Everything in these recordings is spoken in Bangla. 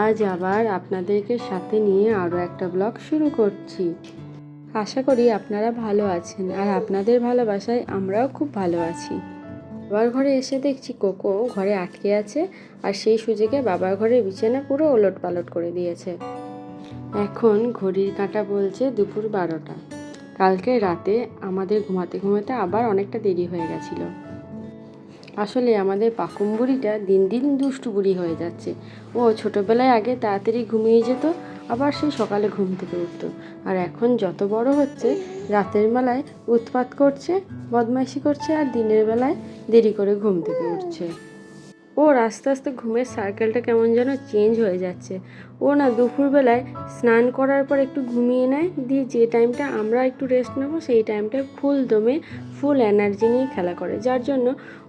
আজ আবার আপনাদেরকে সাথে নিয়ে আরও একটা ব্লগ শুরু করছি। আশা করি আপনারা ভালো আছেন, আর আপনাদের ভালোবাসায় আমরাও খুব ভালো আছি। বাবার ঘরে এসে দেখছি কোকো ঘরে আটকে আছে, আর সেই সুযোগে বাবার ঘরের বিছানা পুরো ওলট পালট করে দিয়েছে। এখন ঘড়ির কাঁটা বলছে দুপুর 12টা। কালকে রাতে আমাদের ঘুমাতে ঘুমাতে আবার অনেকটা দেরি হয়ে গেছিলো। আসলে আমাদের পাকুম বুড়িটা দিন দিন দুষ্টু বুড়ি হয়ে যাচ্ছে। ও ছোটোবেলায় আগে তাড়াতাড়ি ঘুমিয়ে যেত, আবার সেই সকালে ঘুম থেকে উঠত, আর এখন যত বড় হচ্ছে রাতের বেলায় উৎপাত করছে, বদমাইশি করছে, আর দিনের বেলায় দেরি করে ঘুম থেকে উঠছে। ওর আস্তে আস্তে ঘুমের সার্কেলটা কেমন যেন চেঞ্জ হয়ে যাচ্ছে। ও না দুপুরবেলায় স্নান করার পর একটু ঘুমিয়ে নেয়, দিয়ে যে টাইমটা আমরা একটু রেস্ট নেবো সেই টাইমটা ফুল দমে ফুল এনার্জি নিয়ে খেলা করে, যার জন্য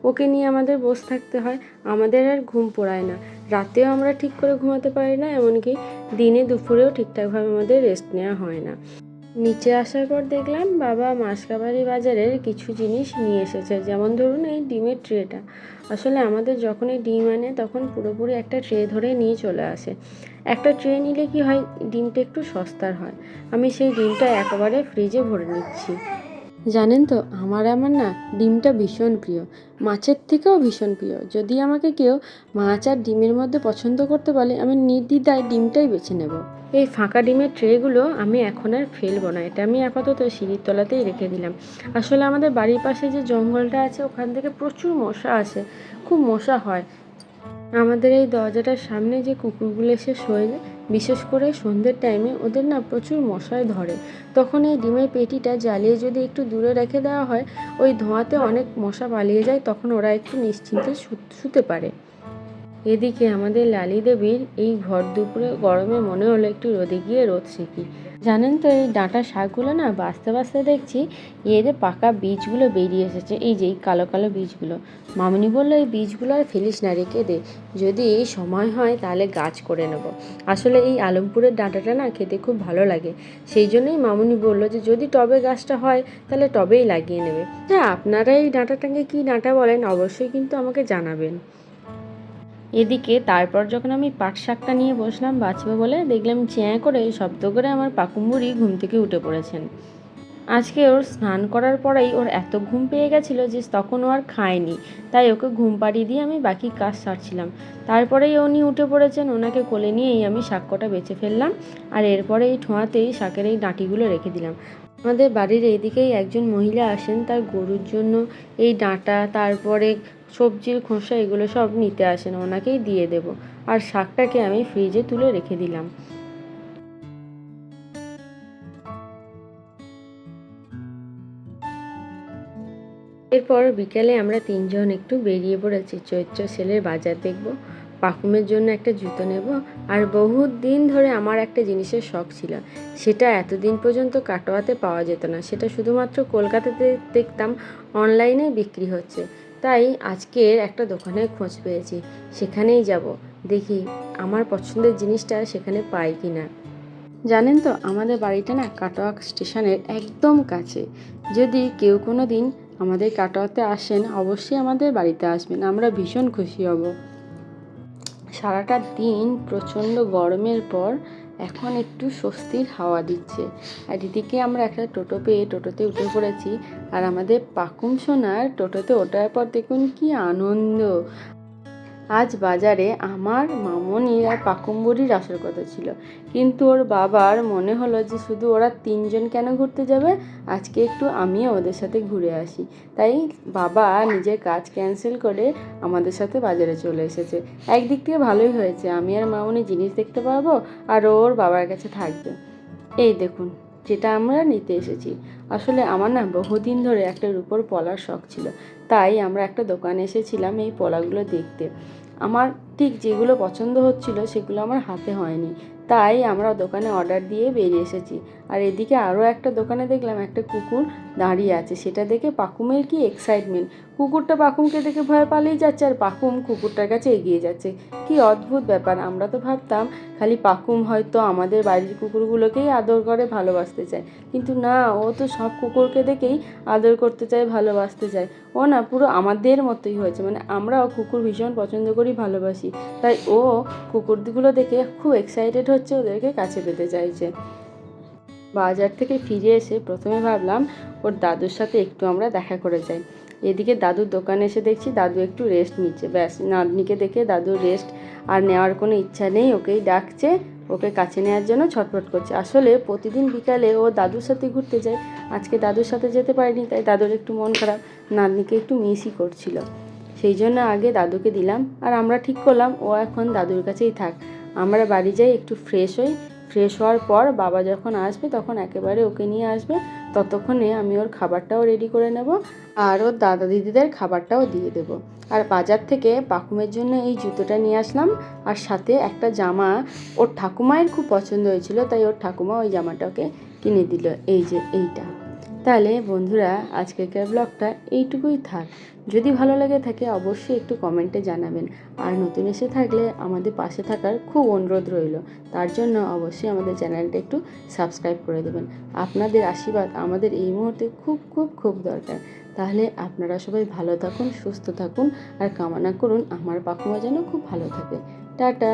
ওকে নিয়ে আমাদের বসে থাকতে হয়। আমাদের আর ঘুম পড়ায় না, রাতেও আমরা ঠিক করে ঘুমাতে পারি না, এমনকি দিনে দুপুরেও ঠিকঠাকভাবে আমাদের রেস্ট নেওয়া হয় না। নিচে আসার পর দেখলাম বাবা মাসকাবাড়ি বাজারের কিছু জিনিস নিয়ে এসেছে, যেমন ধরুন এই ডিমের ট্রেটা। আসলে আমাদের যখনই ডিম আনে তখন পুরোপুরি একটা ট্রে ধরে নিয়ে চলে আসে। একটা ট্রে নিলে কি হয়, ডিমটা একটু সস্তার হয়। আমি সেই ডিমটা একেবারে ফ্রিজে ভরে নিচ্ছি। জানেন তো, আমার না ডিমটা ভীষণ প্রিয়, মাছের থেকেও ভীষণ প্রিয়। যদি আমাকে কেউ মাছ আর ডিমের মধ্যে পছন্দ করতে বলে, আমি নির্দ্বিধায় ডিমটাই বেছে নেব। এই ফাঁকা ডিমের ট্রেগুলো আমি এখন আর ফেলবো না, এটা আমি আপাতত সিঁড়ির তলাতেই রেখে দিলাম। আসলে আমাদের বাড়ির পাশে যে জঙ্গলটা আছে ওখান থেকে প্রচুর মশা আসে, খুব মশা হয়। আমাদের এই দরজাটার সামনে যে কুকুরগুলো এসে শোয়, বিশেষ করে সন্ধ্যের টাইমে ওদের না প্রচুর মশায় ধরে। তখন এই ডিমের পেটিটা জ্বালিয়ে যদি একটু দূরে রেখে দেওয়া হয়, ওই ধোঁয়াতে অনেক মশা পালিয়ে যায়, তখন ওরা একটু নিশ্চিন্তে শুতে পারে। এদিকে আমাদের লালি দেবীর এই ভর দুপুরে গরমে মনে হলো একটু রোদে গিয়ে রোদ সেঁকি। জানেন তো, এই ডাঁটা শাকগুলো না বাঁচতে বাঁচতে দেখছি এর পাকা বীজগুলো বেরিয়ে এসেছে, এই যে এই কালো কালো বীজগুলো। মামনি বললো এই বীজগুলো আর ফেলিস না, রেখে দে, যদি সময় হয় তাহলে গাছ করে নেব। আসলে এই আলমপুরের ডাঁটাটা না খেতে খুব ভালো লাগে, সেই জন্যই মামনি বললো যে যদি টবে গাছটা হয় তাহলে টবেই লাগিয়ে নেবে। হ্যাঁ, আপনারা এই ডাঁটাটাকে কী ডাঁটা বলেন অবশ্যই কিন্তু আমাকে জানাবেন। এদিকে তারপর যখন আমি পাট শাকটা নিয়ে বসলাম বাছবো বলে, দেখলাম চ্যাঁ করে শব্দ করে আমার পাকুমুড়ি ঘুম থেকে উঠে পড়েছেন। আজকে ওর স্নান করার পরেই ওর এত ঘুম পেয়ে গেছিলো যে তখন ও আর খায়নি, তাই ওকে ঘুম পাড়িয়ে দিয়ে আমি বাকি কাজ সারছিলাম। তারপরেই উনি উঠে পড়েছেন, ওনাকে কোলে নিয়েই আমি শাক কটা বেছে ফেললাম, আর এরপরে এই ঠোঁয়াতেই শাকের এই ডাঁটিগুলো রেখে দিলাম। আমাদের বাড়ির এইদিকেই একজন মহিলা আসেন তার গরুর জন্য এই ডাঁটা, তারপরে সবজির খোসা, এগুলো সব নিতে আসেন, ওনাকেই দিয়ে দেব। আর শাকটাকে আমি ফ্রিজে তুলে রেখে দিলাম। এরপর বিকেলে আমরা তিনজন একটু বেরিয়ে পড়েছি চৈত্র সেলের বাজার দেখব, পাকুমের জন্য একটা জুতো নেব, আর বহুত দিন ধরে আমার একটা জিনিসের শখ ছিল, সেটা এতদিন পর্যন্ত কাটোয়াতে পাওয়া যেত না, সেটা শুধুমাত্র কলকাতাতে দেখতাম অনলাইনে বিক্রি হচ্ছে। তাই আজকের একটা দোকানের খোঁজ পেয়েছি, সেখানেই যাব, দেখি আমার পছন্দের জিনিসটা সেখানে পাই কি না। জানেন তো, আমাদের বাড়িটা না কাটোয়া স্টেশনের একদম কাছে। যদি কেউ কোনো দিন আমাদের কাটোয়াতে আসেন অবশ্যই আমাদের বাড়িতে আসবেন, আমরা ভীষণ খুশি হব। সারাটা দিন প্রচণ্ড গরমের পর এখন একটু স্বস্তির হাওয়া দিচ্ছে, আর এদিকে আমরা একটা টোটো পেয়ে টোটোতে উঠে পড়েছি। আর আমাদের পাকুম সোনার টোটোতে ওঠার পর দেখুন কি আনন্দ। আজ বাজারে আমার মামনির আর পাকুম বুড়ির আসার কথা ছিল, কিন্তু ওর বাবার মনে হলো যে শুধু ওরা তিনজন কেন ঘুরতে যাবে, আজকে একটু আমিও ওদের সাথে ঘুরে আসি। তাই বাবা নিজের কাজ ক্যান্সেল করে আমাদের সাথে বাজারে চলে এসেছে। একদিক থেকে ভালোই হয়েছে, আমি আর মামনি জিনিস দেখতে পাবো, আর ওর বাবার কাছে থাকবে। এই দেখুন যেটা আমরা নিতে এসেছি। আসলে আমার না বহুদিন ধরে একটা রূপোর পলার শখ ছিল, তাই আমরা একটা দোকানে এসেছিলাম এই পলাগুলো দেখতে। আমার ঠিক যেগুলো পছন্দ হচ্ছিল সেগুলো আমার হাতে হয়নি, তাই আমরা দোকানে অর্ডার দিয়ে বেরিয়ে এসেছি। আর এদিকে আরও একটা দোকানে দেখলাম একটা কুকুর দাঁড়িয়ে আছে, সেটা দেখে পাকুমের কি এক্সাইটমেন্ট, কুকুরটা পাখুমকে দেখে ভয় পালিয়ে যাচ্ছে আর পাখুম কুকুরটার কাছে এগিয়ে যাচ্ছে। কি অদ্ভুত ব্যাপার! আমরা তো ভাবতাম খালি পাখুম হয়তো আমাদের বাড়ির কুকুরগুলোকেই আদর করে, ভালোবাসতে চায়, কিন্তু না, ও তো সব কুকুরকে দেখেই আদর করতে চায়, ভালোবাসতে চায়। ও না পুরো আমাদের মতোই হয়েছে, মানে আমরাও কুকুর ভীষণ পছন্দ করি, ভালোবাসি, তাই ও কুকুরগুলো দেখে খুব এক্সাইটেড হচ্ছে, ওদেরকে কাছে পেতে চাইছে। বাজার থেকে ফিরে এসে প্রথমে ভাবলাম ওর দাদুর সাথে একটু আমরা দেখা করে যাই। এদিকে দাদুর দোকানে এসে দেখছি দাদু একটু রেস্ট নিচ্ছে। ব্যাস, নাতনিকে দেখে দাদুর রেস্ট আর নেওয়ার কোনো ইচ্ছা নেই, ওকেই ডাকছে, ওকে কাছে নেওয়ার জন্য ছটফট করছে। আসলে প্রতিদিন বিকালে ও দাদুর সাথে ঘুরতে যায়, আজকে দাদুর সাথে যেতে পারেনি, তাই দাদুর একটু মন খারাপ, নাতনিকে একটু মিসই করছিল। সেই জন্য আগে দাদুকে দিলাম, আর আমরা ঠিক করলাম ও এখন দাদুর কাছেই থাক। আমরা বাড়ি যাই, একটু ফ্রেশ হই, ফ্রেশ হওয়ার পর বাবা যখন আসবে তখন একেবারে ওকে নিয়ে আসবে, ততক্ষণে আমি ওর খাবারটাও রেডি করে নেব আর ওর দাদা দিদিদের খাবারটাও দিয়ে দেব। আর বাজার থেকে পাখুমের জন্য এই জুতোটা নিয়ে আসলাম, আর সাথে একটা জামা ওর ঠাকুমায়ের খুব পছন্দ হয়েছিল, তাই ওর ঠাকুমা ওই জামাটাকে কিনে দিল, এই যে এইটা। তাহলে বন্ধুরা, আজকের ব্লগটা এইটুকুই থাক। যদি ভালো লাগে থাকে অবশ্যই একটু কমেন্টে জানাবেন, আর নতুন এসে থাকলে আমাদের পাশে থাকার খুব অনুরোধ রইল। তার জন্য অবশ্যই আমাদের চ্যানেলটা একটু সাবস্ক্রাইব করে দেবেন। আপনাদের আশীর্বাদ আমাদের এই মুহূর্তে খুব খুব খুব দরকার। তাহলে আপনারা সবাই ভালো থাকুন, সুস্থ থাকুন, আর কামনা করুন আমার পাখুমা যেন খুব ভালো থাকে। টাটা।